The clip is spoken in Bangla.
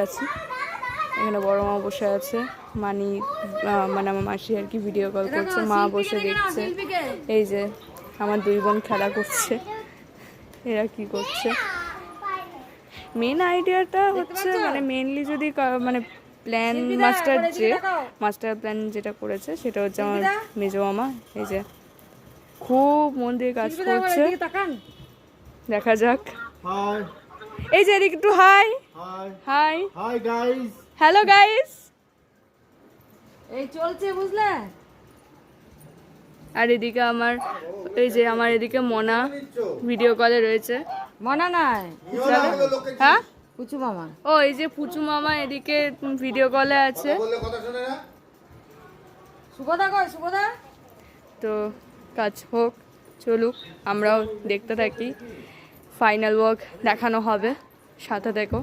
আছি। এখানে বড় মা বসে আছে, মানে আমার মাসি আর কি ভিডিও কল করছে, মা বসে দেখছে। এই যে আমার দুই বোন খেলা করছে, এরা কি করছে। মেন আইডিয়াটা হচ্ছে মানে মেনলি যদি মানে প্ল্যান মাস্টার প্ল্যান যেটা করেছে সেটা হচ্ছে আমার মেজো মামা। এই যে খুব মন দিয়ে কাজ করছে, দেখা যাক। এই যে এদিকে একটু high high hi guys, hello guys. এই চলছে বুঝলে। আর এদিকে আমার এদিকে মনা ভিডিও কলে রয়েছে। মনা নাই, হ্যাঁ পুচু মামা। ও এই যে পুচু মামা এদিকে ভিডিও কলে আছে। সুভদা কই সুভদা? তো কাজ হোক, চলুক, আমরাও দেখতে থাকি। ফাইনাল ওয়ার্ক দেখানো হবে, সাথে দেখো।